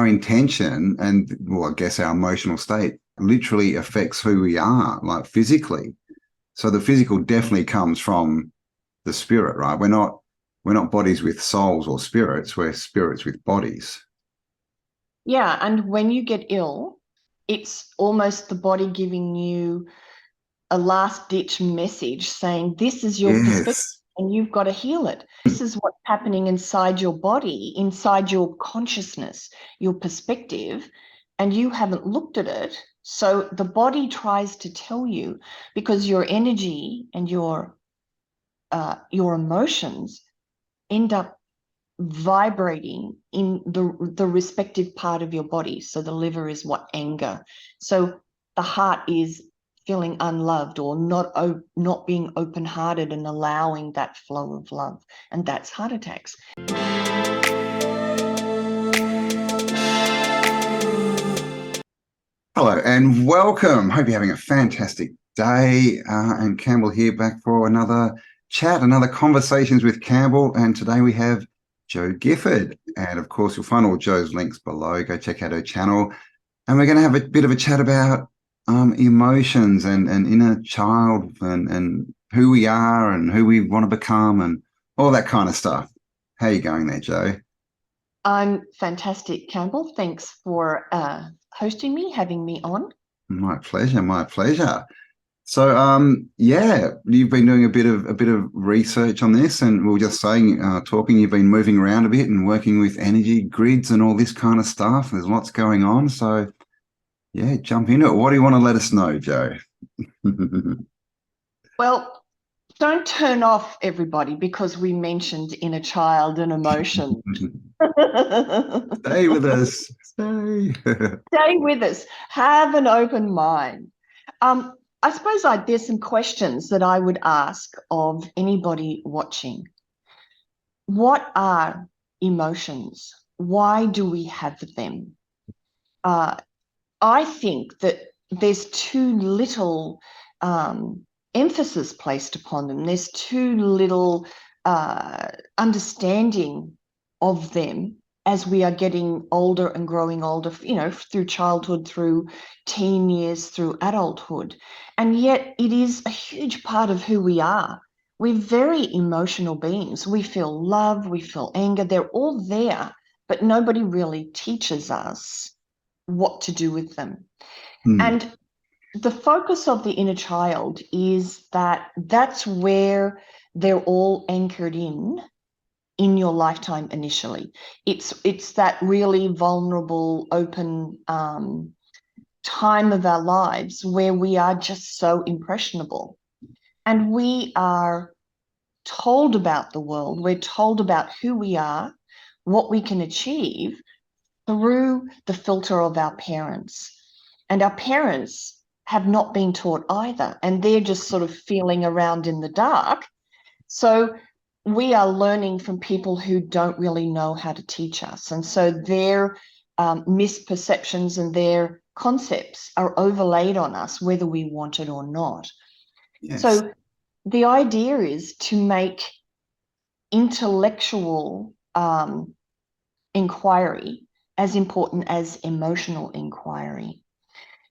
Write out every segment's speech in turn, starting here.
intention and, well, I guess our emotional state literally affects who we are, like physically. So the physical definitely comes from the spirit, right? We're not bodies with souls or spirits. We're spirits with bodies. Yeah, and when you get ill, it's almost the body giving you a last-ditch message saying, this is your perspective Yes. and you've got to heal it. This is what's happening inside your body, inside your consciousness, your perspective, and you haven't looked at it. So the body tries to tell you, because your energy and your emotions end up vibrating in the respective part of your body. So the liver is what? Anger. So the heart is feeling unloved or not being open-hearted and allowing that flow of love, and that's heart attacks. Hello and welcome. Hope you're having a fantastic day. And Cambell here, back for another chat, another Conversations with Cambell. And today we have Jo Gifford. And of course, you'll find all Jo's links below. Go check out her channel. And we're going to have a bit of a chat about emotions and inner child and who we are and who we want to become and all that kind of stuff. How are you going there, Jo? I'm fantastic, Cambell. Thanks for hosting me, having me on. My pleasure, my pleasure. So, yeah, you've been doing a bit of research on this, and we were just saying, talking, you've been moving around a bit and working with energy grids and all this kind of stuff. There's lots going on. So, yeah, jump into it. What do you want to let us know, Jo? Well, don't turn off, everybody, because we mentioned inner child and emotion. Stay with us. Stay. Stay with us. Have an open mind. I suppose there's some questions that I would ask of anybody watching. What are emotions? Why do we have them? I think that there's too little emphasis placed upon them. There's too little understanding of them as we are getting older and growing older, through childhood, through teen years, through adulthood. And yet it is a huge part of who we are. We're very emotional beings. We feel love, we feel anger, they're all there, but nobody really teaches us what to do with them. And the focus of the inner child is that's where they're all anchored in your lifetime initially. It's that really vulnerable, open time of our lives where we are just so impressionable. And we are told about the world, we're told about who we are, what we can achieve through the filter of our parents. And our parents have not been taught either, and they're just sort of feeling around in the dark. So we are learning from people who don't really know how to teach us. And so their misperceptions and their concepts are overlaid on us, whether we want it or not. Yes. So the idea is to make intellectual inquiry as important as emotional inquiry,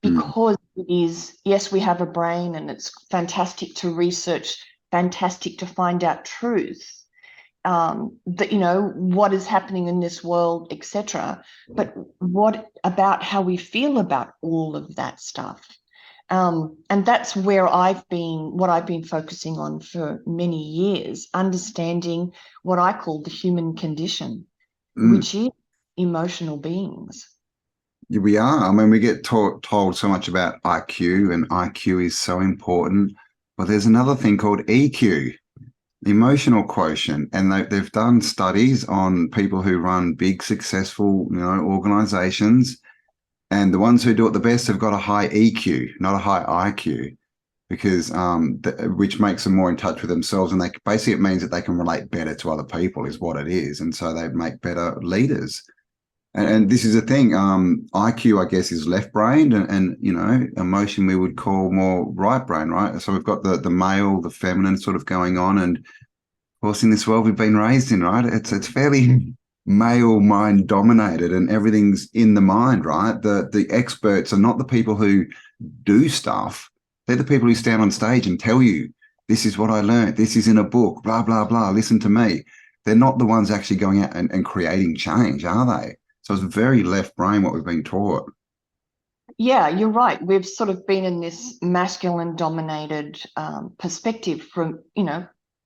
because it is, yes, we have a brain and it's fantastic to research, fantastic to find out truth, that, what is happening in this world, etc. But what about how we feel about all of that stuff? And that's where what I've been focusing on for many years, understanding what I call the human condition, which is emotional beings. We are. I mean, we get told so much about IQ, and IQ is so important. But there's another thing called EQ, emotional quotient, and they've done studies on people who run big, successful, organizations, and the ones who do it the best have got a high EQ, not a high IQ, because which makes them more in touch with themselves, and basically it means that they can relate better to other people, is what it is, and so they make better leaders. And this is the thing, IQ, I guess, is left brain, and emotion we would call more right brain, right? So we've got the male, the feminine sort of going on, and of course in this world we've been raised in, right? It's fairly male mind dominated and everything's in the mind, right? The experts are not the people who do stuff. They're the people who stand on stage and tell you, this is what I learned. This is in a book, blah, blah, blah. Listen to me. They're not the ones actually going out and creating change, are they? So it's very left brain what we've been taught. Yeah, you're right. We've sort of been in this masculine dominated perspective for,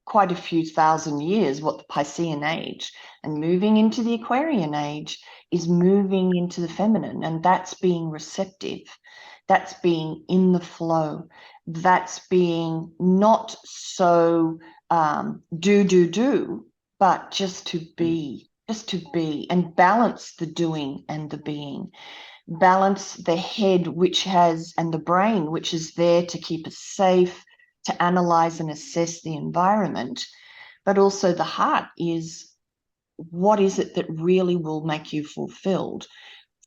quite a few thousand years, what the Piscean age, and moving into the Aquarian age is moving into the feminine, and that's being receptive. That's being in the flow. That's being not so do, but just to be, and balance the doing and the being. Balance the head, and the brain, which is there to keep us safe, to analyze and assess the environment. But also the heart is, what is it that really will make you fulfilled?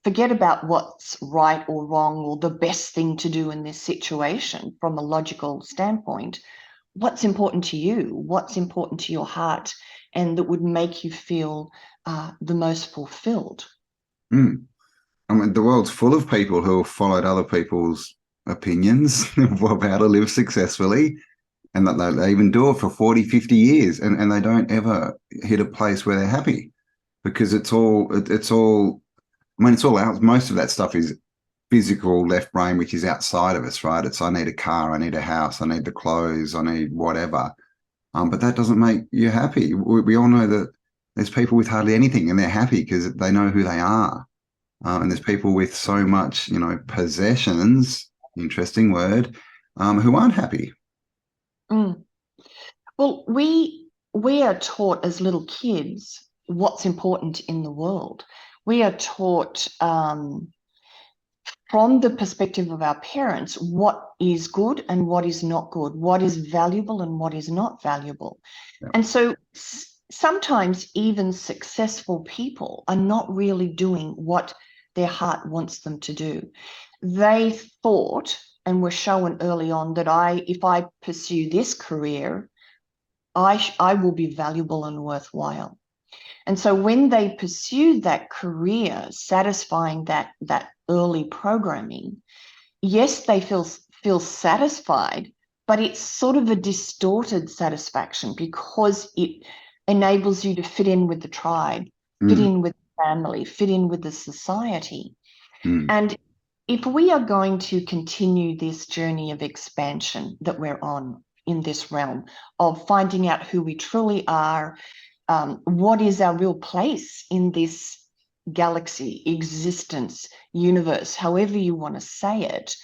Forget about what's right or wrong or the best thing to do in this situation from a logical standpoint. What's important to you? What's important to your heart? And that would make you feel the most fulfilled. Mm. I mean, the world's full of people who have followed other people's opinions of how to live successfully, and that they even do it for 40, 50 years, and they don't ever hit a place where they're happy because it's all, I mean, it's all out. Most of that stuff is physical left brain, which is outside of us, right? It's, I need a car, I need a house, I need the clothes, I need whatever. But that doesn't make you happy. We all know that there's people with hardly anything and they're happy because they know who they are. And there's people with so much, possessions, interesting word, who aren't happy. Mm. Well, we are taught as little kids what's important in the world. We are taught from the perspective of our parents what is good and what is not good, what is valuable and what is not valuable. Yeah. And so sometimes even successful people are not really doing what their heart wants them to do. They thought and were shown early on that if I pursue this career, I will be valuable and worthwhile. And so when they pursue that career, satisfying that early programming, yes, they feel satisfied, but it's sort of a distorted satisfaction because it enables you to fit in with the tribe, fit in with the family, fit in with the society. And if we are going to continue this journey of expansion that we're on in this realm of finding out who we truly are, what is our real place in this galaxy, existence, universe, however you want to say it,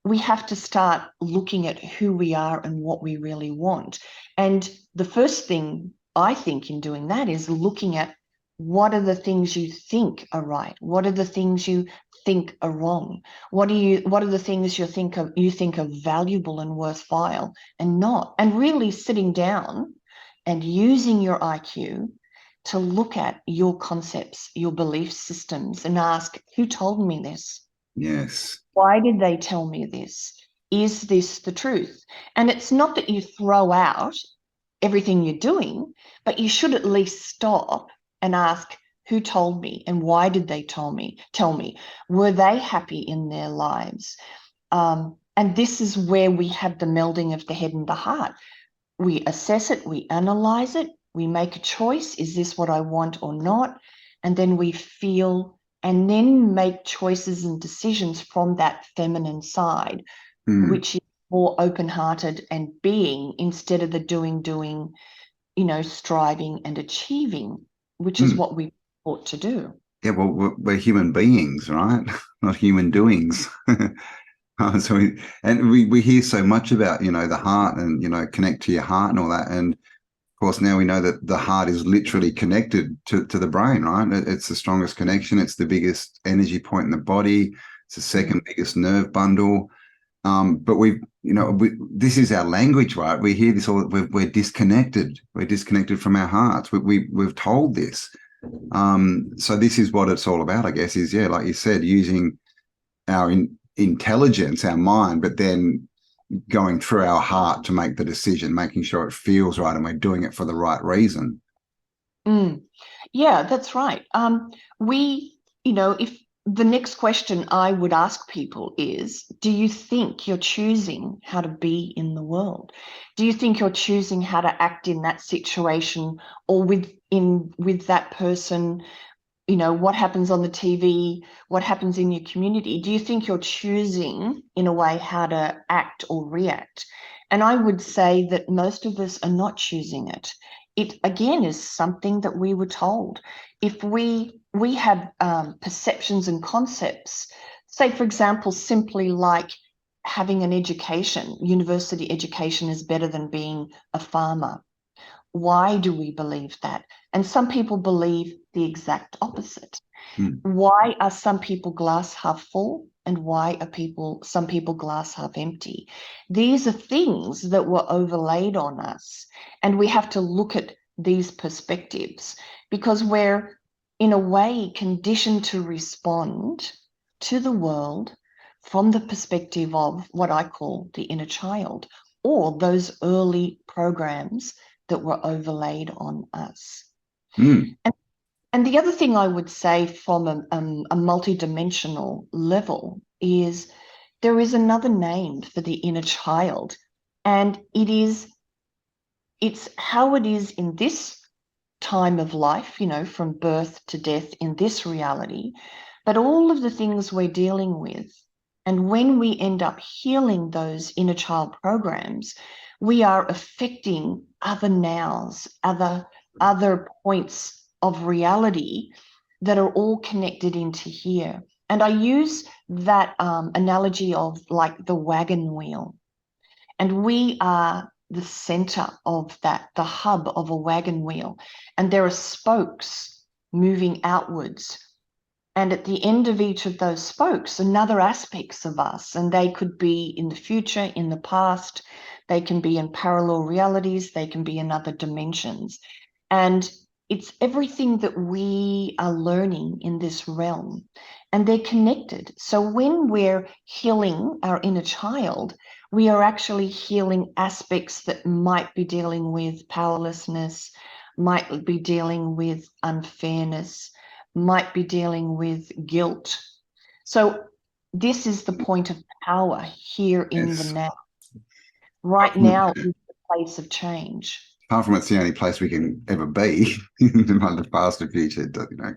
we have to start looking at who we are and what we really want. And the first thing I think in doing that is looking at what are the things you think are right? What are the things you think are wrong? What are the things you think are valuable and worthwhile and not? And really sitting down and using your IQ to look at your concepts, your belief systems, and ask, who told me this? Yes. Why did they tell me this? Is this the truth? And it's not that you throw out everything you're doing, but you should at least stop and ask, who told me and why did they tell me? Were they happy in their lives? And this is where we have the melding of the head and the heart. We assess it, we analyze it, we make a choice. Is this what I want or not? And then we feel and then make choices and decisions from that feminine side, which is more open-hearted and being instead of the doing, striving and achieving, which is what we ought to do. Yeah, well, we're human beings, right? Not human doings. So we hear so much about, the heart and, connect to your heart and all that. And of course, now we know that the heart is literally connected to the brain, right? It's the strongest connection. It's the biggest energy point in the body. It's the second biggest nerve bundle. But this is our language, right? We hear this all. We're disconnected. We're disconnected from our hearts. We've told this. So this is what it's all about, I guess. Is like you said, using our intelligence, our mind, but then going through our heart to make the decision, making sure it feels right, and we're doing it for the right reason. Yeah, that's right. If the next question I would ask people is, do you think you're choosing how to be in the world? Do you think you're choosing how to act in that situation or with that person? What happens on the TV, what happens in your community? Do you think you're choosing, in a way, how to act or react? And I would say that most of us are not choosing it. It, again, is something that we were told. If we have perceptions and concepts, say, for example, simply like having an education, university education is better than being a farmer. Why do we believe that? And some people believe the exact opposite. Mm. Why are some people glass half full and why are some people glass half empty? These are things that were overlaid on us, and we have to look at these perspectives because we're, in a way, conditioned to respond to the world from the perspective of what I call the inner child, or those early programs that were overlaid on us. Mm. And the other thing I would say from a multidimensional level is there is another name for the inner child, and it's how it is in this time of life, from birth to death in this reality, but all of the things we're dealing with. And when we end up healing those inner child programs, we are affecting other nows, other points of reality that are all connected into here. And I use that analogy of like the wagon wheel. And we are the center of that, the hub of a wagon wheel. And there are spokes moving outwards. And at the end of each of those spokes, another aspects of us, and they could be in the future, in the past, they can be in parallel realities, they can be in other dimensions. And it's everything that we are learning in this realm, and they're connected. So when we're healing our inner child, we are actually healing aspects that might be dealing with powerlessness, might be dealing with unfairness, might be dealing with guilt. So this is the point of power here in the Yes. now. Right now is the place of change. Apart from it's the only place we can ever be in the past and future,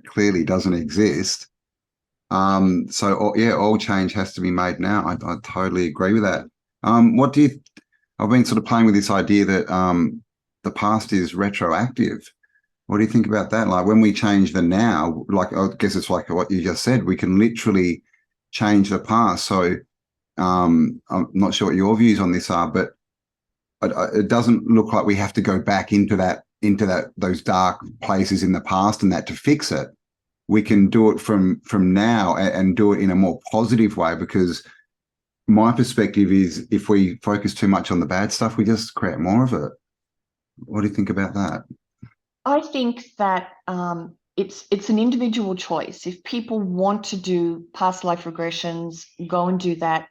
clearly doesn't exist. So all change has to be made now. I totally agree with that. What do you? I've been sort of playing with this idea that the past is retroactive. What do you think about that? Like when we change the now, like I guess it's like what you just said, we can literally change the past. So I'm not sure what your views on this are, but it doesn't look like we have to go back into those dark places in the past and that to fix it. We can do it from now and do it in a more positive way, because my perspective is if we focus too much on the bad stuff, we just create more of it. What do you think about that? I think that it's an individual choice. If people want to do past life regressions, go and do that.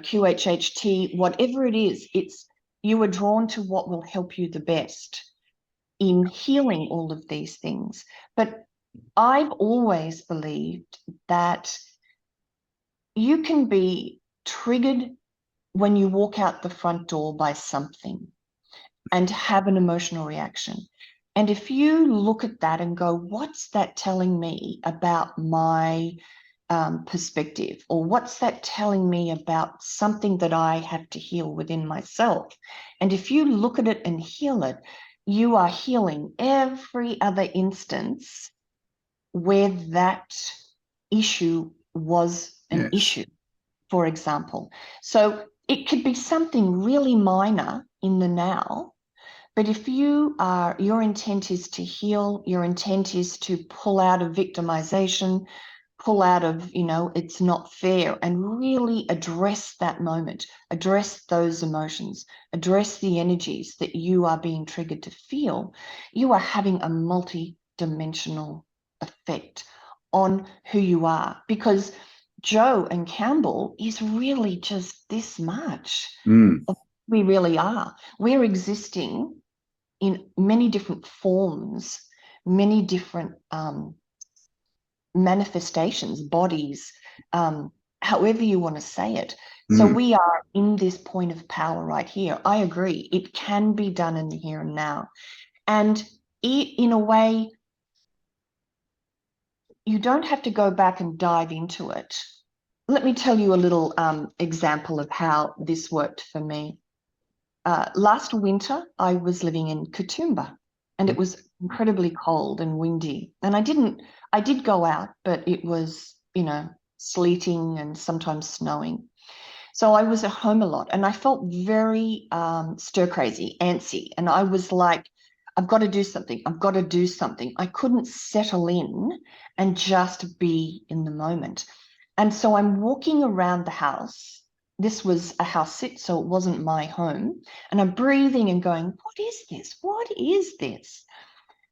QHHT, whatever it is, it's you are drawn to what will help you the best in healing all of these things. But I've always believed that you can be triggered when you walk out the front door by something and have an emotional reaction. And if you look at that and go, what's that telling me about my perspective? Or what's that telling me about something that I have to heal within myself? And if you look at it and heal it, you are healing every other instance where that issue was an Yes. issue, for example. So it could be something really minor in the now, but if your intent is to heal, your intent is to pull out of victimization, pull out of, it's not fair, and really address that moment, address those emotions, address the energies that you are being triggered to feel, you are having a multi-dimensional effect on who you are. Because Joe and Campbell is really just this much Mm. of who we really are. We're existing in many different forms, many different manifestations, bodies, however you want to say it. So we are in this point of power right here. I agree. It can be done in the here and now. And in a way, you don't have to go back and dive into it. Let me tell you a little example of how this worked for me. Last winter, I was living in Katoomba, and it was incredibly cold and windy. And I did go out, but it was, sleeting and sometimes snowing. So I was at home a lot, and I felt very stir crazy, antsy. And I was like, I've got to do something. I've got to do something. I couldn't settle in and just be in the moment. And so I'm walking around the house. This was a house sit, so it wasn't my home. And I'm breathing and going, what is this? What is this?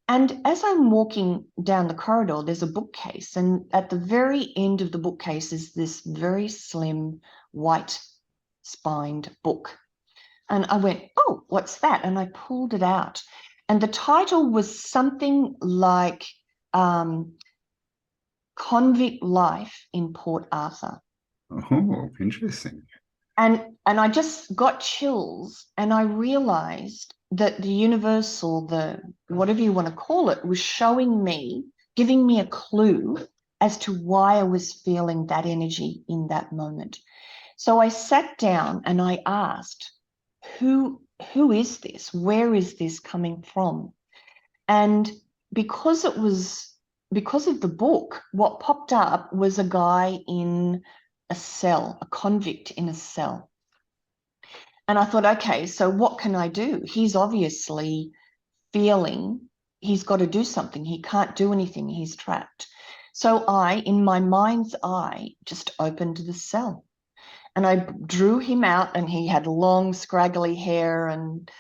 And as I'm walking down the corridor, there's a bookcase. And at the very end of the bookcase is this very slim, white spined book. And I went, oh, what's that? And I pulled it out. And the title was something like Convict Life in Port Arthur. Oh, interesting. And I just got chills, and I realized that the universal, the whatever you want to call it, was showing me, giving me a clue as to why I was feeling that energy in that moment. So I sat down and I asked, who is this? Where is this coming from? And because of the book, what popped up was a guy in a cell, a convict in a cell. And I thought, okay, so what can I do? He's obviously feeling he's got to do something. He can't do anything. He's trapped. So I, in my mind's eye, just opened the cell. And I drew him out, and he had long, scraggly hair and,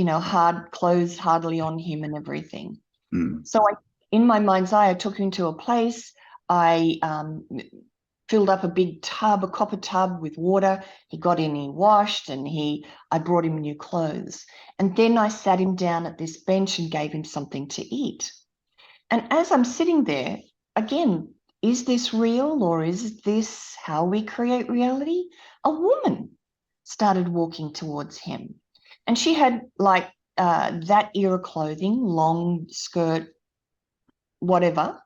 hard clothes hardly on him and everything. So in my mind's eye, I took him to a place. I filled up a big tub, a copper tub with water. He got in, he washed, and I brought him new clothes. And then I sat him down at this bench and gave him something to eat. And as I'm sitting there, again, is this real, or is this how we create reality? A woman started walking towards him. And she had like that era clothing, long skirt, whatever.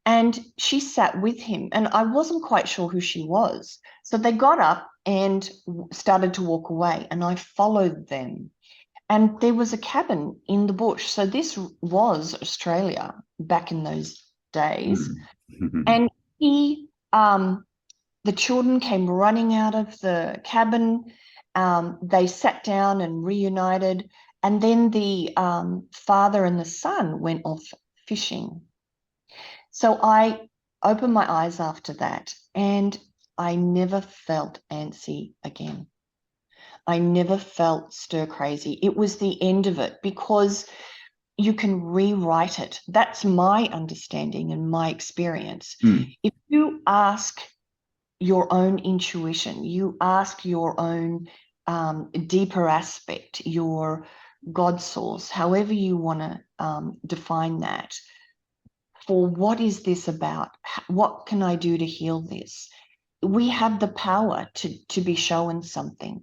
And she sat with him, and I wasn't quite sure who she was. So they got up and started to walk away, and I followed them. And there was a cabin in the bush. So this was Australia back in those days. And the children came running out of the cabin. They sat down and reunited. And then the father and the son went off fishing. So I opened my eyes after that, and I never felt antsy again. I never felt stir crazy. It was the end of it, because you can rewrite it. That's my understanding and my experience. If you ask your own intuition, you ask your own deeper aspect, your God source, however you want to define that, for what is this about? What can I do to heal this? We have the power to be shown something.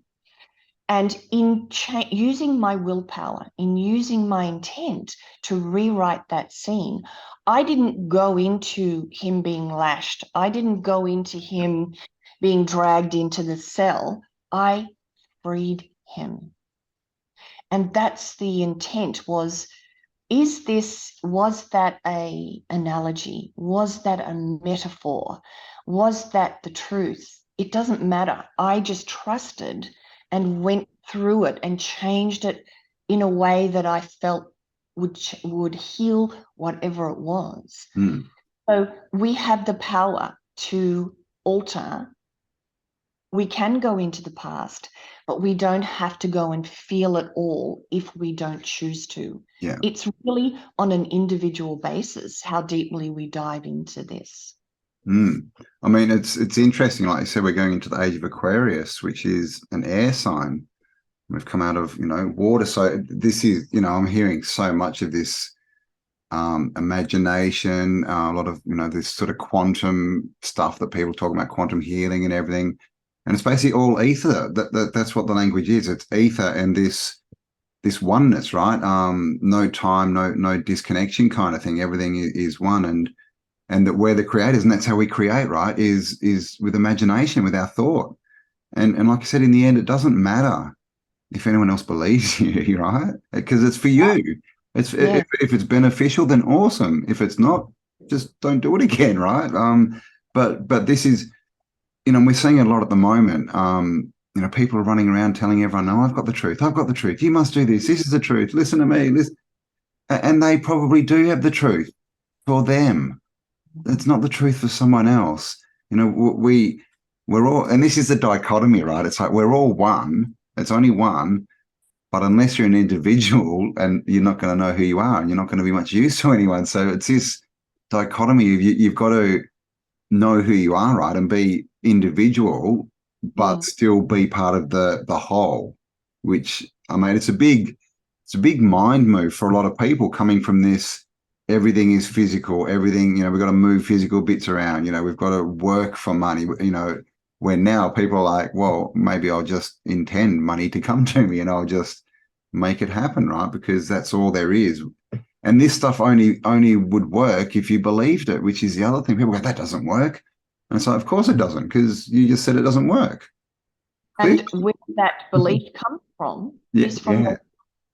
And in using my willpower, in using my intent to rewrite that scene, I didn't go into him being lashed. I didn't go into him being dragged into the cell. I freed him. And that's the intent, was that a analogy? Was that a metaphor? Was that the truth? It doesn't matter. I just trusted and went through it and changed it in a way that I felt would heal whatever it was. So we have the power to alter. We can go into the past, but we don't have to go and feel it all if we don't choose to. Yeah. It's really on an individual basis how deeply we dive into this. I mean, it's interesting. Like I said, we're going into the age of Aquarius, which is an air sign. We've come out of, water. So this is, I'm hearing so much of this imagination, a lot of, this sort of quantum stuff that people talk about, quantum healing and everything. And it's basically all ether. That's what the language is. It's ether and this oneness, right? No time, no disconnection kind of thing. Everything is one, and that we're the creators, and that's how we create, right? Is with imagination, with our thought. And like I said, in the end, it doesn't matter if anyone else believes you, right? Because it's for you. It's Yeah. if it's beneficial, then awesome. If it's not, just don't do it again, right? But this is, we're seeing it a lot at the moment. People are running around telling everyone, "No, I've got the truth. I've got the truth. You must do this. This is the truth. Listen to me." And they probably do have the truth for them. It's not the truth for someone else. We're all, and this is the dichotomy, right? It's like we're all one. It's only one, but unless you're an individual, and you're not going to know who you are, and you're not going to be much use to anyone. So it's this dichotomy. You've got to know who you are, right, and be individual, but still be part of the whole. Which, I mean, it's a big mind move for a lot of people coming from this. Everything is physical. Everything, we've got to move physical bits around. We've got to work for money. Where now people are like, well, maybe I'll just intend money to come to me and I'll just make it happen, right? Because that's all there is. And this stuff only would work if you believed it, which is the other thing. People go, that doesn't work. And it's like, of course it doesn't, because you just said it doesn't work. And where that belief comes from is from Yeah.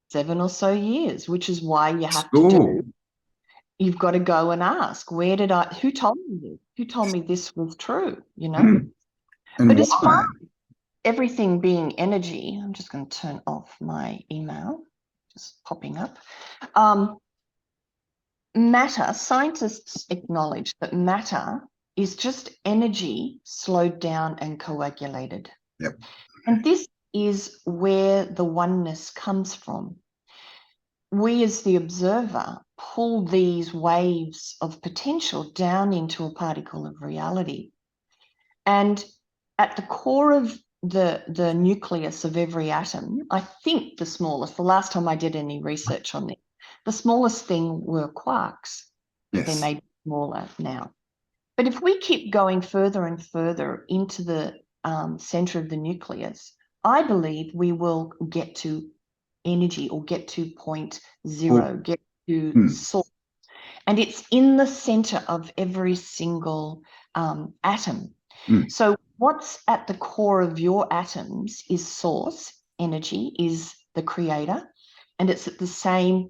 7 or so years, which is why you have to School. you've got to go and ask, who told me this? Who told me this was true, And But as far why? as everything being energy, I'm just going to turn off my email, just popping up. Matter, scientists acknowledge that matter is just energy slowed down and coagulated. Yep. And this is where the oneness comes from. We, as the observer, pull these waves of potential down into a particle of reality. And at the core of the nucleus of every atom, I think the smallest, the last time I did any research on this, the smallest thing were quarks. Yes. They may be smaller now. But if we keep going further and further into the center of the nucleus, I believe we will get to energy, or get to point zero, get to source. And it's in the center of every single atom. So what's at the core of your atoms is source, energy, is the creator, and it's at the same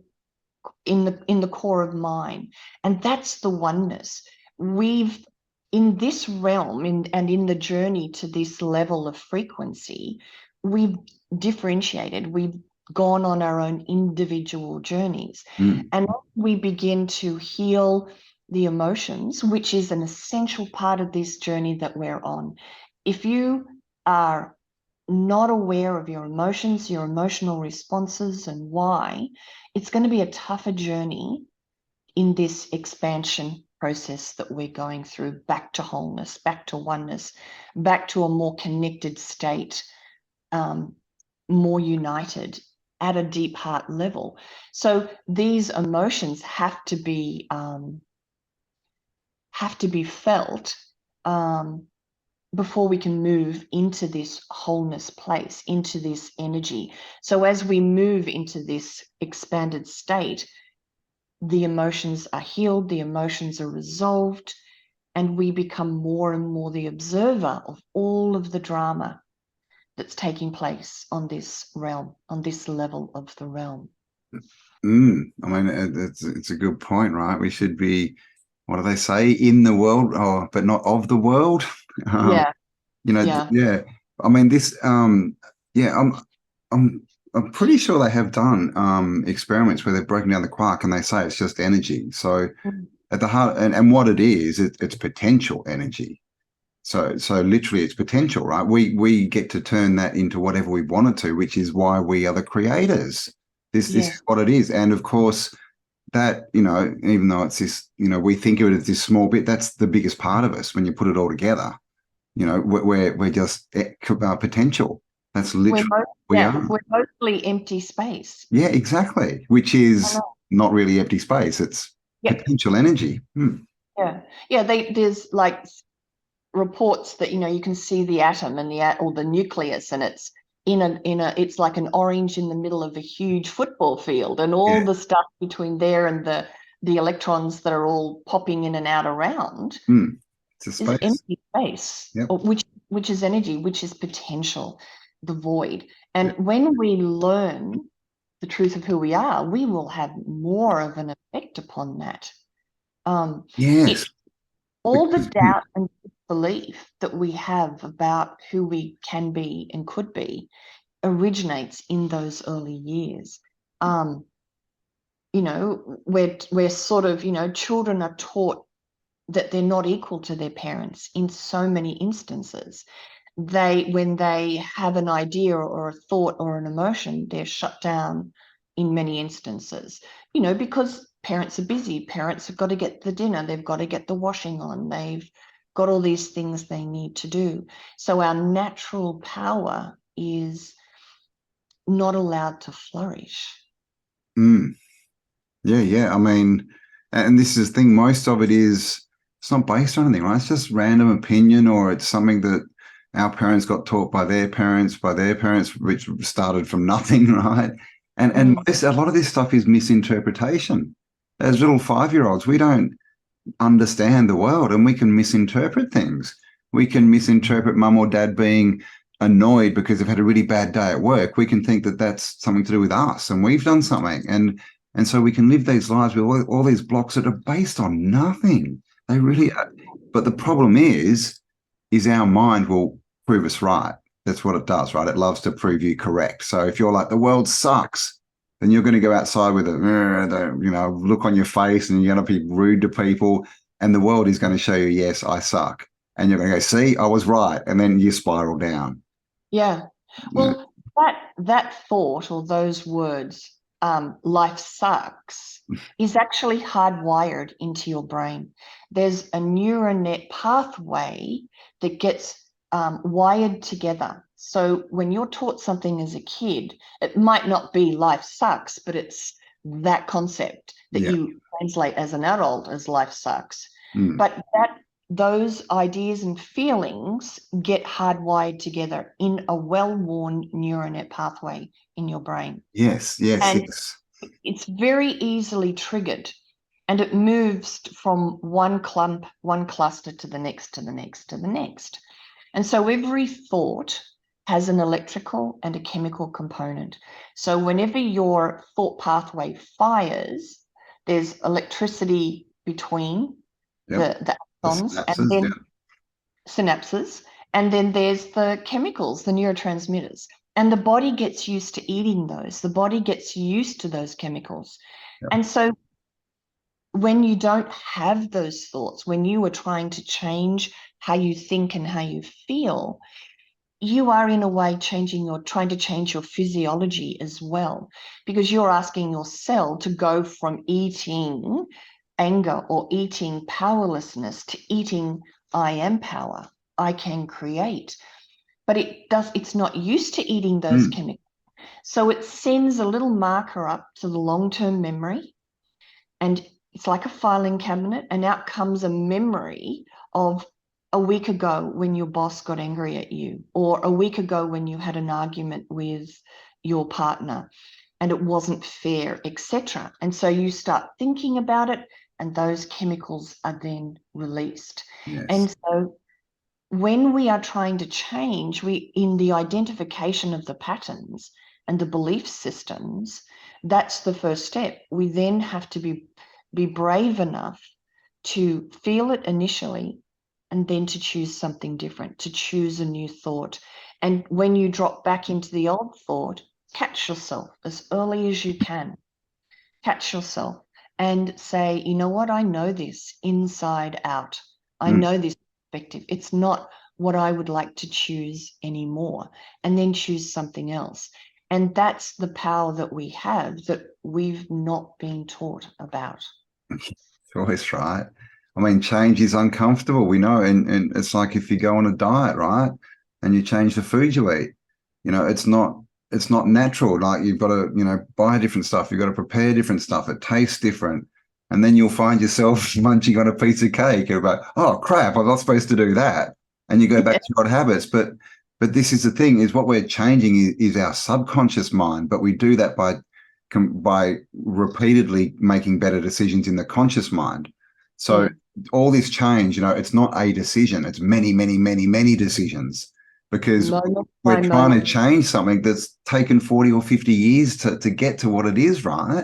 in the core of mine. And that's the oneness. We've, in this realm, and in the journey to this level of frequency, we've differentiated, we've gone on our own individual journeys. And we begin to heal the emotions, which is an essential part of this journey that we're on. If you are not aware of your emotions, your emotional responses, and why, it's going to be a tougher journey in this expansion process that we're going through, back to wholeness, back to oneness, back to a more connected state, more united at a deep heart level. So these emotions have to be felt before we can move into this wholeness place, into this energy. So as we move into this expanded state, the emotions are healed, the emotions are resolved, and we become more and more the observer of all of the drama that's taking place on this realm, on this level of the realm. I mean, it's a good point, right? We should be, what do they say, in the world, but not of the world. Yeah. Yeah. I mean, this. I'm pretty sure they have done experiments where they've broken down the quark and they say it's just energy. So at the heart, and what it is, it's potential energy. So literally, it's potential, right? We get to turn that into whatever we want it to, which is why we are the creators. This is what it is, and of course, that, even though it's this, we think of it as this small bit, that's the biggest part of us when you put it all together. We're just potential. That's literally we are. We're mostly empty space. Yeah, exactly. Which is not really empty space. It's Yeah, potential energy. yeah. There's like reports that you can see the atom and or the nucleus, and it's it's like an orange in the middle of a huge football field, and all Yeah. the stuff between there and the electrons that are all popping in and out around It's a is space. empty space, Yep. or which is energy, which is potential, the void. And Yep. when we learn the truth of who we are, we will have more of an effect upon that. Yes. It all the Because, doubt and belief that we have about who we can be and could be originates in those early years. We're sort of, children are taught that they're not equal to their parents in so many instances. When they have an idea or a thought or an emotion, they're shut down in many instances, because parents are busy. Parents have got to get the dinner, they've got to get the washing on, they've got all these things they need to do. So our natural power is not allowed to flourish. yeah. I mean, and this is the thing, most of it is, it's not based on anything, right? It's just random opinion, or it's something that our parents got taught by their parents, which started from nothing, right? And a lot of this stuff is misinterpretation. As little 5-year-olds, we don't understand the world, and we can misinterpret things. We can misinterpret mum or dad being annoyed because they've had a really bad day at work. We can think that that's something to do with us and we've done something. And so we can live these lives with all these blocks that are based on nothing. They really are. But the problem is our mind will prove us right. That's what it does, right? It loves to prove you correct. So if you're like, the world sucks, then you're going to go outside with a look on your face, and you're going to be rude to people, and the world is going to show you, yes, I suck, and you're going to go, see, I was right, and then you spiral down. Yeah. Yeah. Well, that thought or those words, life sucks, is actually hardwired into your brain. There's a neural net pathway that gets wired together. So when you're taught something as a kid, it might not be life sucks, but it's that concept that Yeah. you translate as an adult as life sucks. Mm. But those ideas and feelings get hardwired together in a well-worn neural net pathway in your brain. Yes. And it's very easily triggered, and it moves from one cluster to the next, to the next, to the next. And so every thought has an electrical and a chemical component. So whenever your thought pathway fires, there's electricity between Yep. the The axons, and synapses. then Yeah. synapses, and then there's the chemicals, the neurotransmitters. And the body gets used to eating those. The body gets used to those chemicals. Yep. And so when you don't have those thoughts, when you are trying to change how you think and how you feel, you are in a way trying to change your physiology as well, because you're asking your cell to go from eating anger or eating powerlessness to eating I am power, I can create. But it's not used to eating those Mm. chemicals. So it sends a little marker up to the long-term memory, and it's like a filing cabinet, and out comes a memory of a week ago when your boss got angry at you, or a week ago when you had an argument with your partner and it wasn't fair, etc. And so you start thinking about it, and those chemicals are then released. Yes. And so when we are trying to change, in the identification of the patterns and the belief systems, that's the first step. We then have to be brave enough to feel it initially, and then to choose something different, to choose a new thought. And when you drop back into the old thought, catch yourself as early as you can. Catch yourself and say, you know what? I know this inside out. I Mm. know this perspective. It's not what I would like to choose anymore. And then choose something else. And that's the power that we have that we've not been taught about. Choice, right? I mean, change is uncomfortable, we know, and it's like if you go on a diet, right, and you change the food you eat, it's not natural. Like, you've got to, buy different stuff, you've got to prepare different stuff, it tastes different, And then you'll find yourself munching on a piece of cake. You're like, oh crap, I'm not supposed to do that. And you go back to your old habits. But this is the thing: is what we're changing is our subconscious mind. But we do that by repeatedly making better decisions in the conscious mind. So all this change, it's not a decision; it's many, many, many, many decisions, because we're trying to change something that's taken 40 or 50 years to get to what it is, right?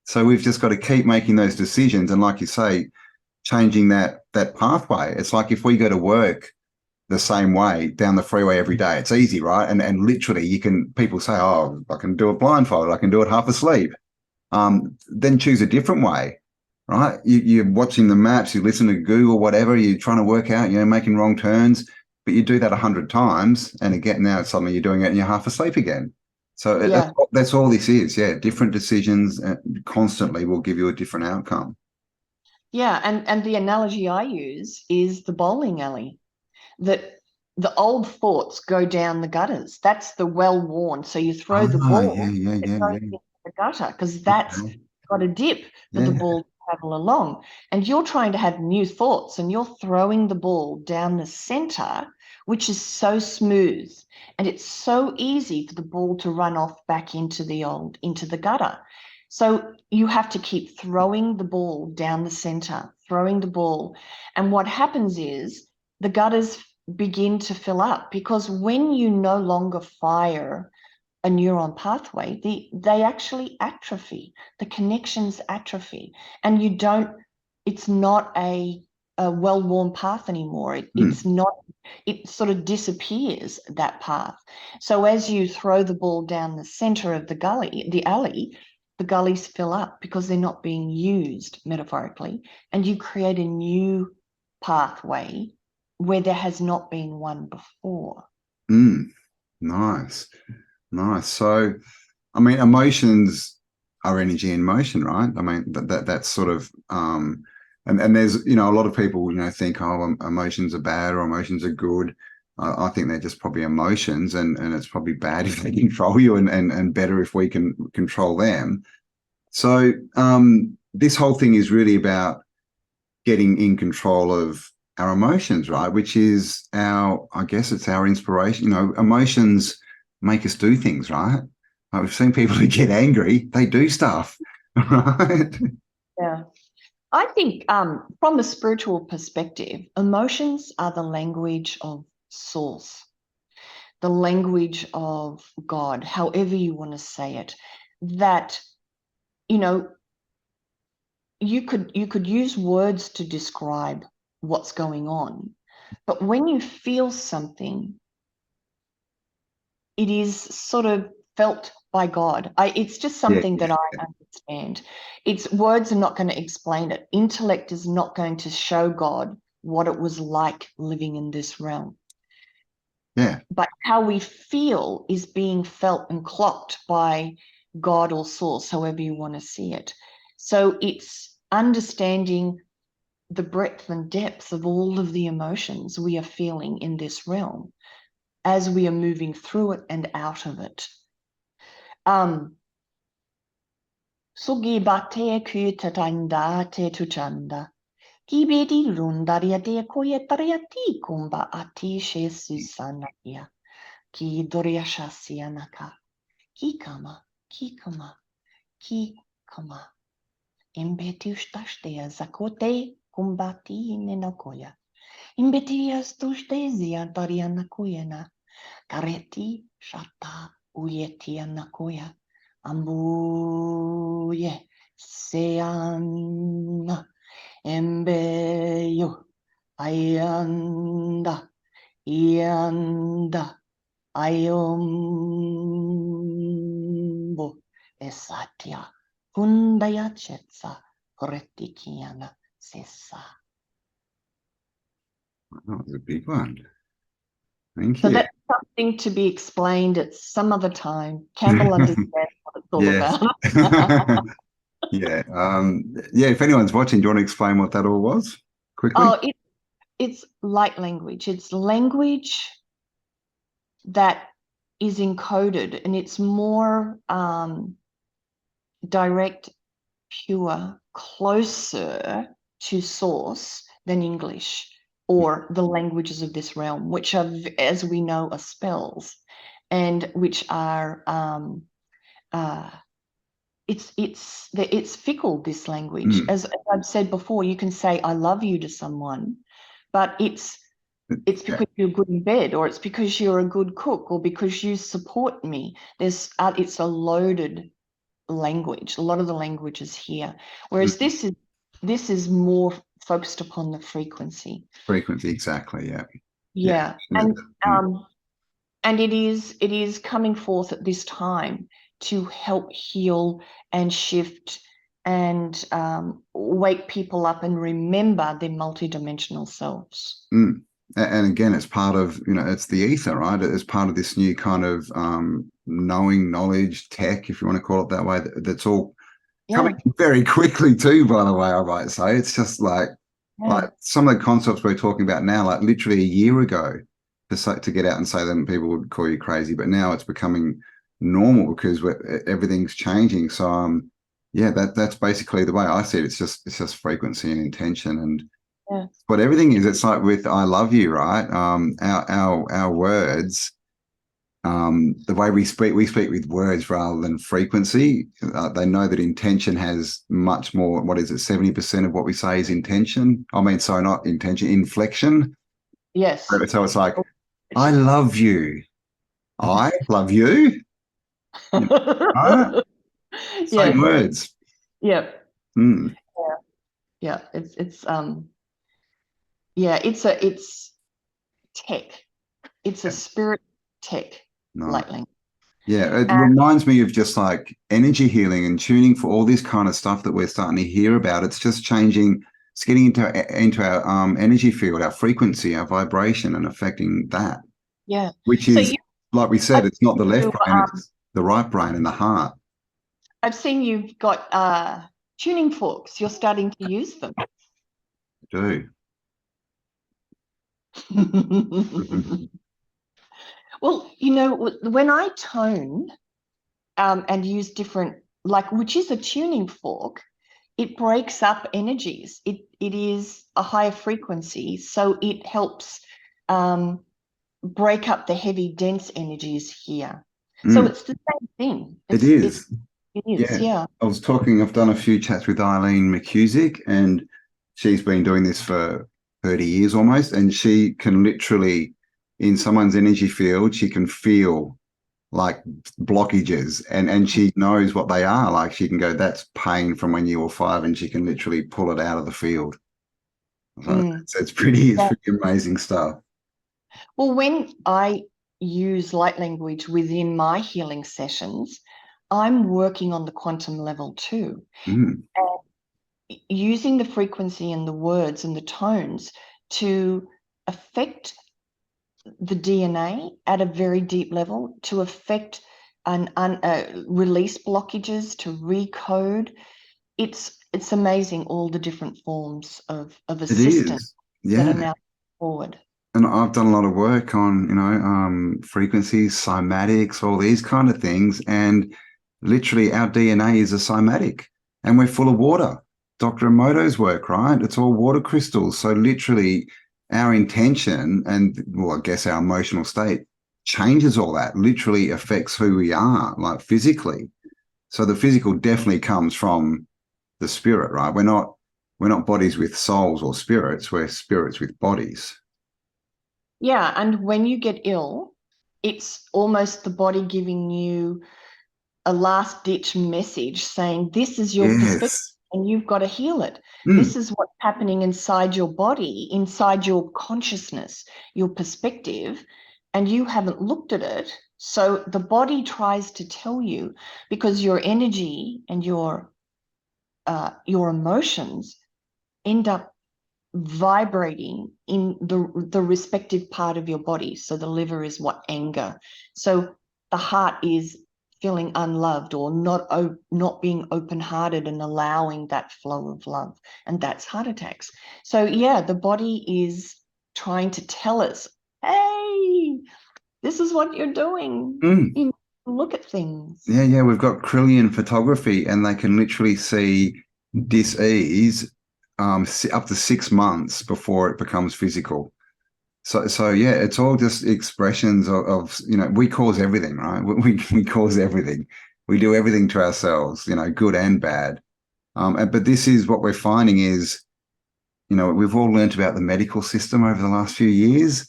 So we've just got to keep making those decisions. And like you say, changing that pathway. It's like if we go to work the same way down the freeway every day, it's easy, right? And literally people say, oh, I can do it blindfolded, I can do it half asleep. Then choose a different way, right? You're watching the maps, you listen to Google, whatever, you're trying to work out, making wrong turns, but you do that 100 times, and again, now suddenly you're doing it and you're half asleep again. So that's all this is. Yeah, different decisions constantly will give you a different outcome. Yeah, and the analogy I use is the bowling alley, that the old thoughts go down the gutters. That's the well-worn. So you throw the ball, it goes into the gutter because that's got a dip for the ball to travel along. And you're trying to have new thoughts, and you're throwing the ball down the center, which is so smooth. And it's so easy for the ball to run off back into the gutter. So you have to keep throwing the ball down the center, throwing the ball. And what happens is the gutters begin to fill up, because when you no longer fire a neuron pathway, they actually atrophy, the connections atrophy, and it's not a well-worn path anymore. It sort of disappears, that path. So as you throw the ball down the center of the alley, the gullies fill up because they're not being used, metaphorically, and you create a new pathway where there has not been one before. Nice. So, I mean, emotions are energy in motion, right? I mean, that's sort of, and there's, a lot of people, think, oh, emotions are bad or emotions are good. I think they're just probably emotions, and it's probably bad if they control you, and better if we can control them. So, this whole thing is really about getting in control of our emotions, right? Which is I guess it's our inspiration. Emotions make us do things, right? Like, we've seen people who get angry, they do stuff, right? Yeah. I think from a spiritual perspective, emotions are the language of source, the language of God, however you want to say it, that, you could use words to describe what's going on, but when you feel something, it is sort of felt by God. It's just something that I understand. It's words are not going to explain it. Intellect is not going to show God what it was like living in this realm. Yeah. But how we feel is being felt and clocked by God or source, however you want to see it. So it's understanding the breadth and depth of all of the emotions we are feeling in this realm as we are moving through it and out of it. Sugi bate ku tatanda te tuchanda. Ki bedi rundaria de koyetaria ti kumba ati she susanakia. Ki doria shasianaka. Ki kama. Imbetiushtastea zakote kumbati nenokoya. Imbetias tuштезия тариана куена. Kareti shata uyetiana koya. Ambuye seana. Embeyo ayanda. Ianda ayombo esatya. Kundaya chetsa koretikiana sessa. That was a big one. Thank So you. that's something to be explained at some other time. Campbell understands what it's all about. Yeah. If anyone's watching, do you want to explain what that all was quickly? Oh, it's light language. It's language that is encoded, and it's more direct, pure, closer to source than English or the languages of this realm, which are, as we know, are spells, and which are it's fickle, this language. As I've said before, you can say I love you to someone, but it's because you're good in bed, or it's because you're a good cook, or because you support me. It's a loaded language. A lot of the language is here, whereas this is more focused upon the frequency. Frequency, exactly. Yeah. And it is coming forth at this time to help heal and shift and wake people up and remember their multidimensional selves. And again, it's part of, it's the ether, right? It's part of this new kind of knowing, knowledge, tech, if you want to call it that way, that's all coming very quickly too, by the way, I might say. It's just like some of the concepts we're talking about now, like literally a year ago, to get out and say them, people would call you crazy, but now it's becoming normal because everything's changing. So that's basically the way I see it. It's just frequency and intention, and what everything is. It's like with I love you, right? Our words, the way we speak with words rather than frequency. They know that intention has much more. What is it? 70% of what we say is intention. I mean, sorry, not intention, inflection. Yes. So it's like, I love you. I love you. Same words. Yeah. Yeah. It's tech. It's a spirit tech lately. Yeah, it reminds me of just like energy healing and tuning for all this kind of stuff that we're starting to hear about. It's just changing. It's getting into our energy field, our frequency, our vibration, and affecting that. Yeah. Which is, like we said, it's not the left brain, it's the right brain and the heart. I've seen you've got tuning forks. You're starting to use them. I do. Well, when I tone and use different, which is a tuning fork, it breaks up energies. It is a higher frequency, so it helps break up the heavy, dense energies here. So it's the same thing. It is. It is, yeah. I've done a few chats with Eileen McCusick, and she's been doing this for 30 years almost, and she can literally, in someone's energy field, she can feel like blockages, and she knows what they are. Like she can go, that's pain from when you were 5, and she can literally pull it out of the field. So it's pretty amazing stuff. Well, when I use light language within my healing sessions, I'm working on the quantum level too. And using the frequency and the words and the tones to affect the DNA at a very deep level, to affect release blockages, to recode. It's amazing, all the different forms of assistance that are now forward. And I've done a lot of work on, frequencies, cymatics, all these kind of things. And literally our DNA is a cymatic, and we're full of water. Dr. Emoto's work, right? It's all water crystals. So literally our intention and, well, I guess our emotional state changes all that, literally affects who we are, like physically. So the physical definitely comes from the spirit, right? We're not bodies with souls or spirits. We're spirits with bodies. Yeah, and when you get ill, it's almost the body giving you a last-ditch message saying, this is your perspective and you've got to heal it. This is what's happening inside your body, inside your consciousness, your perspective, and you haven't looked at it. So the body tries to tell you, because your energy and your emotions end up vibrating in the respective part of your body. So the liver is anger. So the heart is feeling unloved or not being open-hearted and allowing that flow of love, and that's heart attacks. So yeah, the body is trying to tell us, hey, this is what you're doing. You look at things. Yeah, we've got Krillian photography, and they can literally see dis-ease up to 6 months before it becomes physical. So yeah, it's all just expressions of we cause everything, right? We cause everything. We do everything to ourselves, good and bad. But this is what we're finding is, we've all learnt about the medical system over the last few years.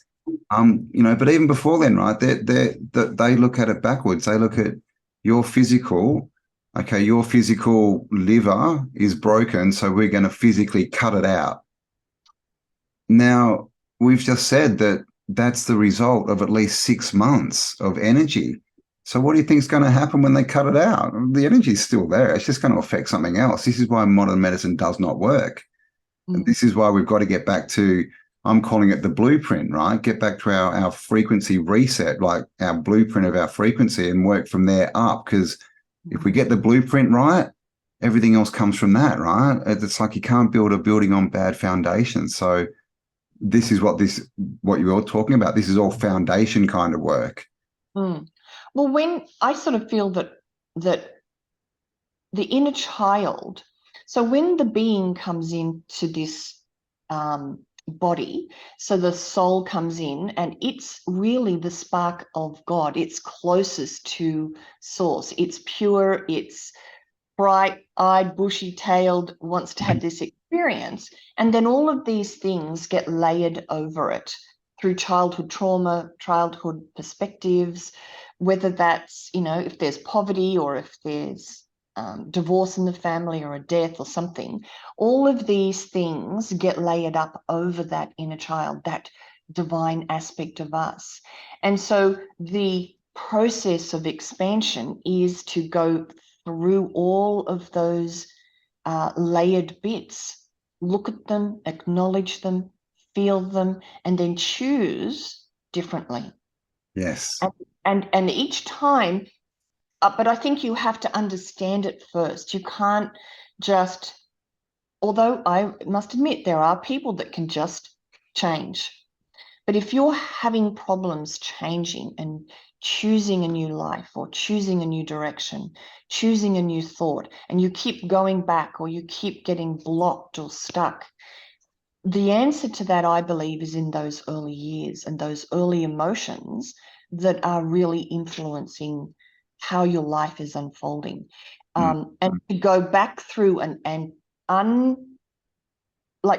But even before then, right, they look at it backwards. They look at your physical, okay, your physical liver is broken, so we're going to physically cut it out. Now, we've just said that that's the result of at least 6 months of energy. So what do you think is going to happen when they cut it out? The energy is still there. It's just going to affect something else. This is why modern medicine does not work. And this is why we've got to get back to, I'm calling it the blueprint, right? Get back to our frequency reset, like our blueprint of our frequency, and work from there up. Because if we get the blueprint right, everything else comes from that, right? It's like you can't build a building on bad foundations. So this is what you were talking about. This is all foundation kind of work. Well, when I sort of feel that the inner child, so when the being comes into this body, so the soul comes in, and it's really the spark of God. It's closest to source. It's pure, it's bright-eyed, bushy-tailed, wants to have this experience. And then all of these things get layered over it through childhood trauma, childhood perspectives, whether that's, if there's poverty or if there's divorce in the family or a death or something. All of these things get layered up over that inner child, that divine aspect of us. And so the process of expansion is to go through all of those layered bits, look at them, acknowledge them, feel them, and then choose differently. Yes. And each time, but I think you have to understand it first. You can't just, although I must admit there are people that can just change. But if you're having problems changing and choosing a new life or choosing a new direction, choosing a new thought, and you keep going back or you keep getting blocked or stuck, the answer to that, I believe, is in those early years and those early emotions that are really influencing how your life is unfolding. And to go back through and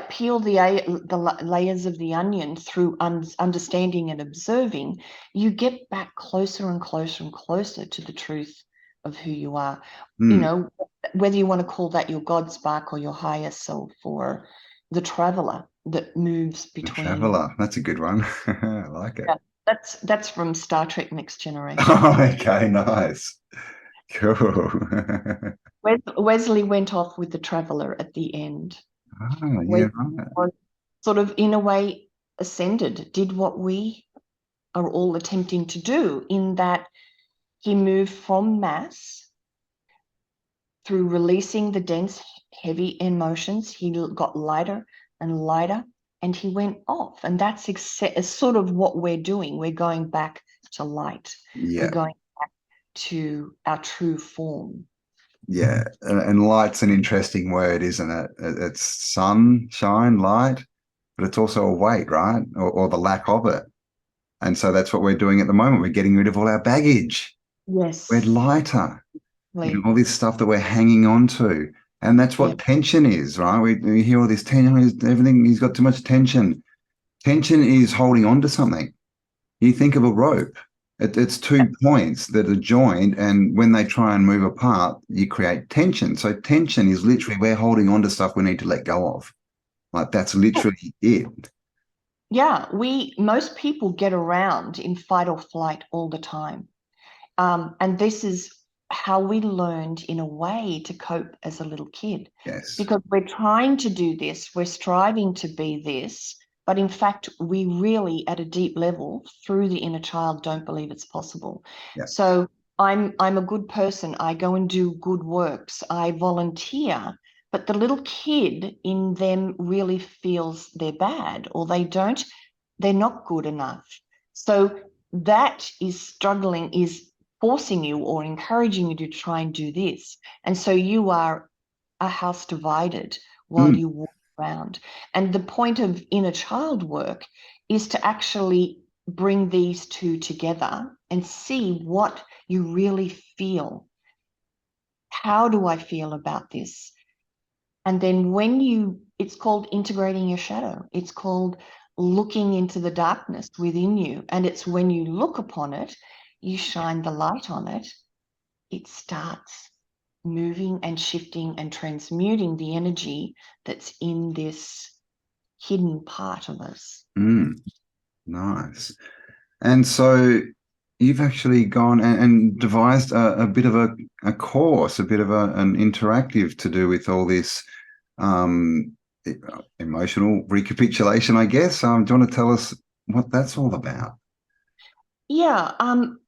peel the layers of the onion through understanding and observing, you get back closer and closer and closer to the truth of who you are. Whether you want to call that your God spark or your higher self or the traveler that moves between. The traveler, that's a good one. I like it. Yeah, that's from Star Trek Next Generation. Oh, okay, nice. Cool. Wesley went off with the traveler at the end. Oh, yeah, right. Sort of, in a way, ascended, did what we are all attempting to do, in that he moved from mass through releasing the dense, heavy emotions. He got lighter and lighter, and he went off. And that's sort of what we're doing. We're going back to light. Yeah. We're going back to our true form. Yeah, and light's an interesting word, isn't it? It's sunshine, light, but it's also a weight, right? Or the lack of it. And so that's what we're doing at the moment. We're getting rid of all our baggage. Yes. We're lighter. All this stuff that we're hanging on to. And that's what tension is, right? We hear all this tension, everything, he's got too much tension. Tension is holding on to something. You think of a rope. It's 2 points that are joined, and when they try and move apart, you create tension. So tension is literally we're holding on to stuff we need to let go of. Like that's literally it. Yeah, most people get around in fight or flight all the time. And this is how we learned, in a way, to cope as a little kid. Yes. Because we're trying to do this, we're striving to be this, but in fact, we really, at a deep level, through the inner child, don't believe it's possible. Yeah. So I'm a good person. I go and do good works. I volunteer. But the little kid in them really feels they're bad, or they're not good enough. So that is forcing you or encouraging you to try and do this. And so you are a house divided while Mm. you walk around. And the point of inner child work is to actually bring these two together and see what you really feel. How do I feel about this? And then it's called integrating your shadow. It's called looking into the darkness within you. And it's when you look upon it, you shine the light on it, it starts moving and shifting and transmuting the energy that's in this hidden part of us. Mm. Nice. And so you've actually gone and devised a bit of a course, a bit of an interactive to do with all this um, emotional recapitulation, I guess. Do you want to tell us what that's all about? Yeah, I'm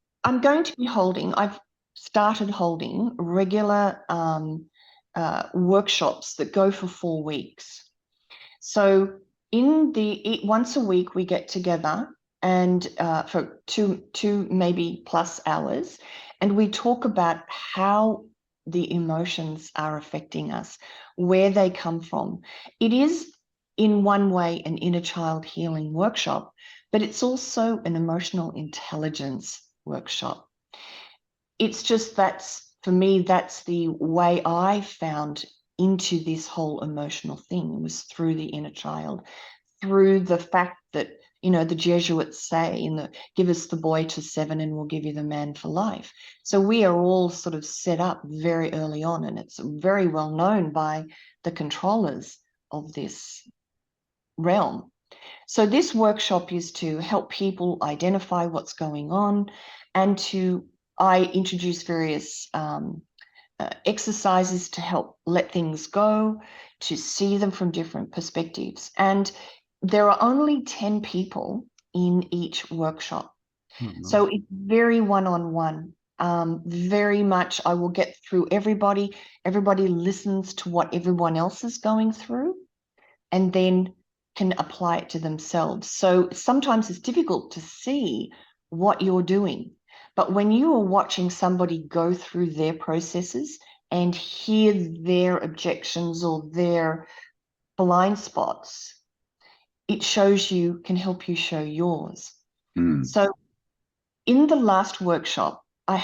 going to be I've started holding regular workshops that go for 4 weeks. So once a week we get together and for two maybe plus hours, and we talk about how the emotions are affecting us, where they come from. It is in one way an inner child healing workshop, but it's also an emotional intelligence workshop. It's just for me, that's the way I found into this whole emotional thing, was through the inner child, through the fact that, the Jesuits say, give us the boy to 7 and we'll give you the man for life. So we are all sort of set up very early on, and it's very well known by the controllers of this realm. So this workshop is to help people identify what's going on, and I introduce various exercises to help let things go, to see them from different perspectives. And there are only 10 people in each workshop. Oh, So nice. it's very one-on-one. Very much I will get through everybody. Everybody listens to what everyone else is going through and then can apply it to themselves. So sometimes it's difficult to see what you're doing. But when you are watching somebody go through their processes and hear their objections or their blind spots, it can help you show yours. Mm. So in the last workshop, I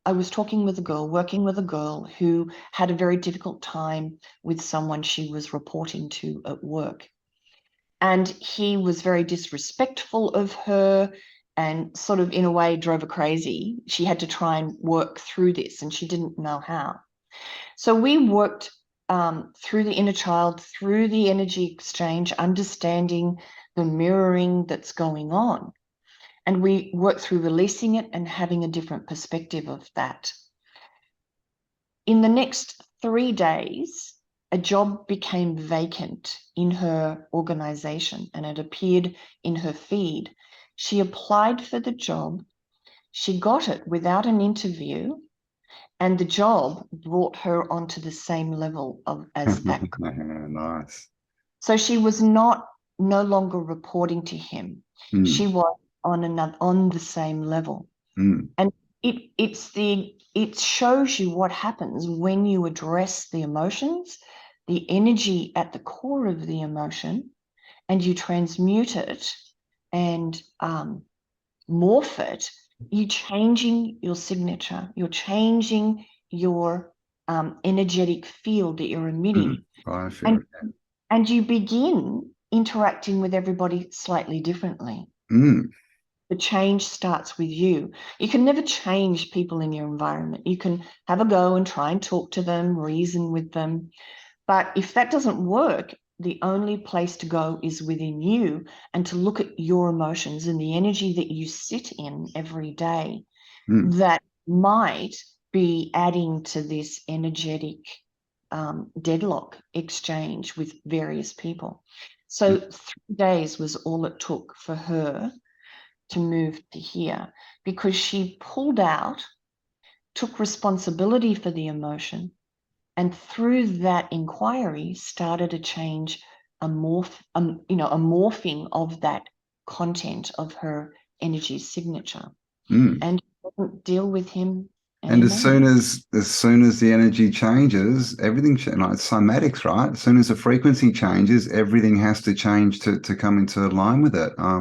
was talking with a girl, working with a girl who had a very difficult time with someone she was reporting to at work. And he was very disrespectful of her and sort of, in a way, drove her crazy. She had to try and work through this, and she didn't know how. So we worked through the inner child, through the energy exchange, understanding the mirroring that's going on. And we worked through releasing it and having a different perspective of that. In the next 3 days, a job became vacant in her organization and it appeared in her feed. She applied for the job. She got it without an interview, and the job brought her onto the same level as that. Nice. So she was no longer reporting to him. Mm. She was on the same level. Mm. And it shows you what happens when you address the emotions, the energy at the core of the emotion, and you transmute it and morph it. You're changing your signature. You're changing your energetic field that you're Mm. emitting, I feel and it. and you begin interacting with everybody slightly differently. Mm. The change starts with you. You can never change people in your environment. You can have a go and try and talk to them, reason with them. But if that doesn't work, the only place to go is within you, and to look at your emotions and the energy that you sit in every day Mm. that might be adding to this energetic deadlock exchange with various people. So 3 days was all it took for her to move to here, because she pulled out, took responsibility for the emotion, and through that inquiry started a change, a morphing of that content of her energy signature. Mm. And she doesn't deal with him And Amen. as soon as the energy changes, everything like it's cymatics, right? As soon as the frequency changes, everything has to change to come into line with it. I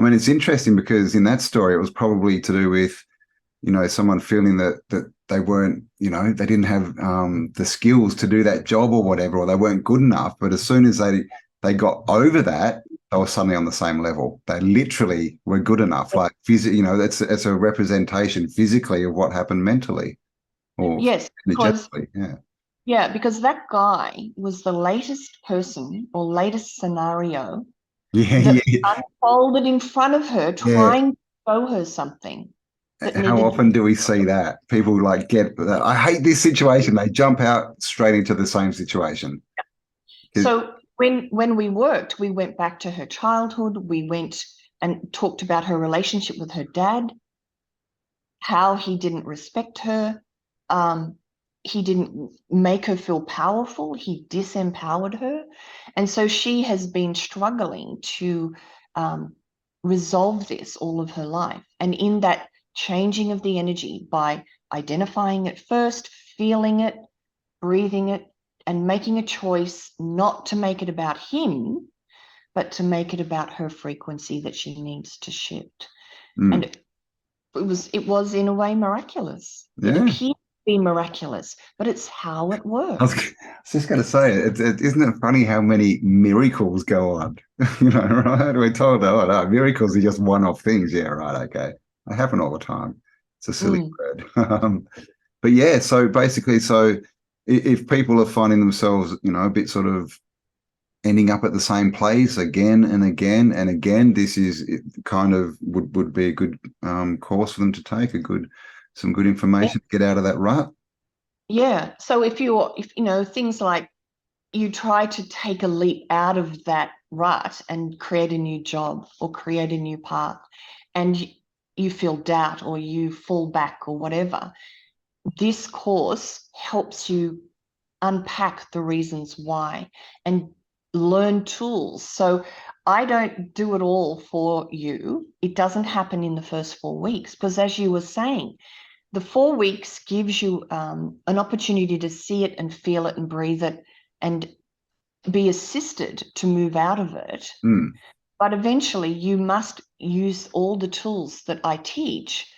mean, it's interesting because in that story, it was probably to do with, someone feeling that they weren't, they didn't have the skills to do that job or whatever, or they weren't good enough. But as soon as they got over that, they were suddenly on the same level. They literally were good enough. Like physically, that's a representation physically of what happened mentally or Yes, because energetically. Yeah. yeah, because that guy was the latest person or latest scenario Yeah. that Yeah. unfolded in front of her, Yeah. trying to show her something that How needed. often do we see that? People like I hate this situation. They jump out straight into the same situation. So when we went back to her childhood. We went and talked about her relationship with her dad, how he didn't respect her. Um, he didn't make her feel powerful. He disempowered her. And so she has been struggling to um, resolve this all of her life. And in that changing of the energy by identifying it first, feeling it, breathing it, and making a choice not to make it about him, but to make it about her frequency that she needs to shift. Mm. And it was in a way miraculous. It Yeah. appeared to be miraculous, but it's how it I was, works. I was just going to say, isn't it funny how many miracles go on? Right? We're told that, oh, no, miracles are just one-off things. Yeah, right. Okay. They happen all the time. It's a silly Mm. word. But yeah, so basically, if people are finding themselves, a bit sort of ending up at the same place again and again and again, this is it kind of would be a good course for them to take, some good information to get out of that rut. Yeah. So if things like you try to take a leap out of that rut and create a new job or create a new path, and you feel doubt or you fall back or whatever, this course helps you unpack the reasons why and learn tools. So I don't do it all for you. It doesn't happen in the first 4 weeks because, as you were saying, the 4 weeks gives you an opportunity to see it and feel it and breathe it and be assisted to move out of it. Mm. But eventually, you must use all the tools that I teach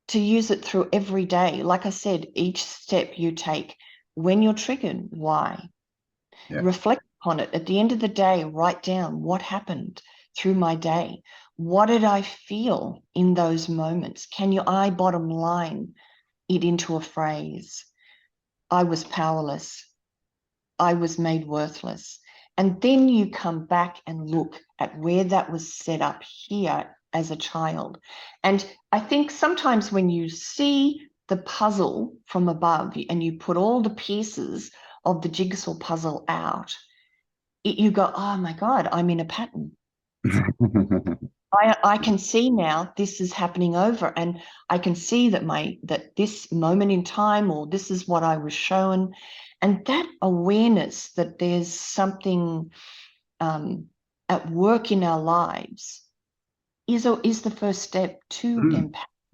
to use it through every day. Like I said, each step you take, when you're triggered, why? Yeah. Reflect upon it. At the end of the day, write down what happened through my day. What did I feel in those moments? Can I bottom line it into a phrase? I was powerless. I was made worthless. And then you come back and look at where that was set up here as a child. And I think sometimes when you see the puzzle from above and you put all the pieces of the jigsaw puzzle out, you go, oh my God, I'm in a pattern. I can see now this is happening over, and I can see that this moment in time, or this is what I was shown, and that awareness that there's something um, at work in our lives is the first step to Mm.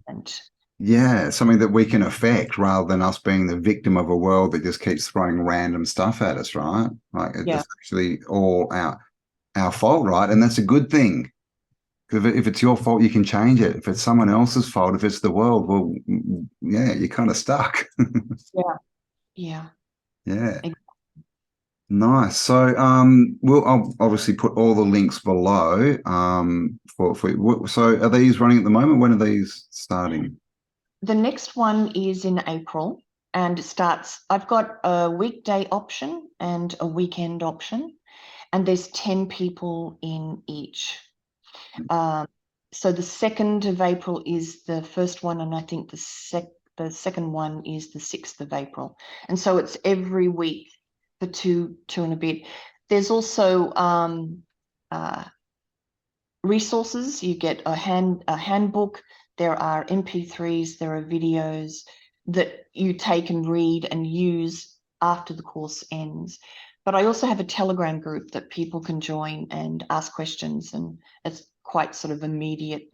empowerment. Yeah, something that we can affect rather than us being the victim of a world that just keeps throwing random stuff at us, right? Like Yeah, it's actually all our fault, right? And that's a good thing. 'Cause if it's your fault, you can change it. If it's someone else's fault, if it's the world, well, yeah, you're kind of stuck. yeah, yeah. Yeah, nice. So, I'll obviously put all the links below. So, are these running at the moment? When are these starting? The next one is in April and it starts. I've got a weekday option and a weekend option, and there's 10 people in each. Um, so the 2nd of April is the first one, and I think the second one is the 6th of April. And so it's every week for two and a bit. There's also uh, resources. You get a handbook. There are MP3s. There are videos that you take and read and use after the course ends. But I also have a Telegram group that people can join and ask questions, and it's quite sort of immediate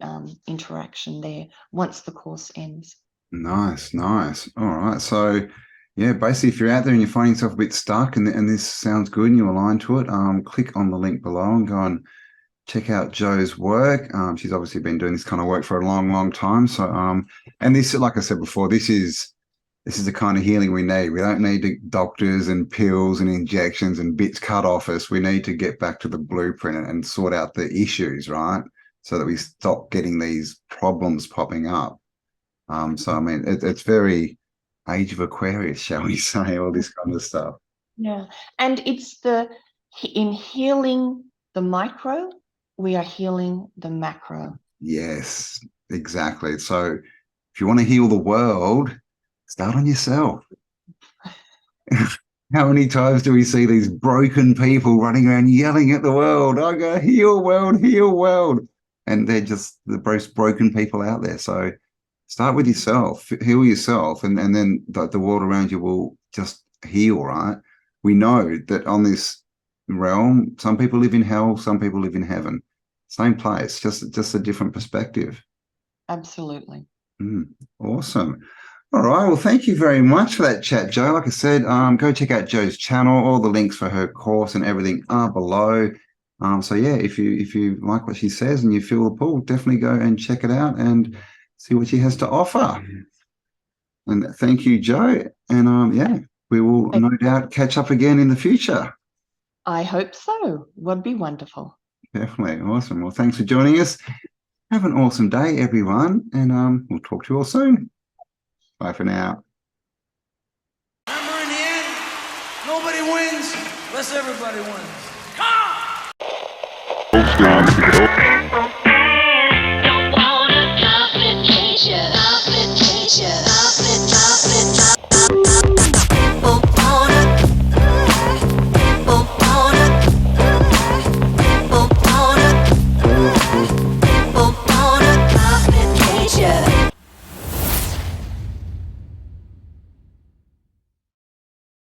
interaction there once the course ends. Nice, nice. All right. So, yeah, basically, if you're out there and you're finding yourself a bit stuck and this sounds good and you align to it, click on the link below and go and check out Jo's work. She's obviously been doing this kind of work for a long, long time. So, and this, like I said before, this is the kind of healing we need. We don't need doctors and pills and injections and bits cut off us. We need to get back to the blueprint and sort out the issues, right? So that we stop getting these problems popping up. So I mean, it's very age of Aquarius, shall we say, all this kind of stuff. Yeah. And it's in healing the micro, we are healing the macro. Yes, exactly. So if you want to heal the world, start on yourself. How many times do we see these broken people running around yelling at the world? I go, heal world, heal world. And they're just the most broken people out there. So start with yourself, heal yourself, and then the world around you will just heal, right? We know that on this realm, some people live in hell, some people live in heaven. Same place, just a different perspective. Absolutely. Awesome. All right. Well, thank you very much for that chat, Jo. Like I said, go check out Jo's channel. All the links for her course and everything are below. So yeah, if you like what she says and you feel the pull, definitely go and check it out and see what she has to offer. And thank you, Jo. And yeah, we will no doubt catch up again in the future. I hope so. Would be wonderful. Definitely. Awesome. Well, thanks for joining us. Have an awesome day, everyone. And we'll talk to you all soon. Bye for now. Remember, in the end, nobody wins unless everybody wins. Come on!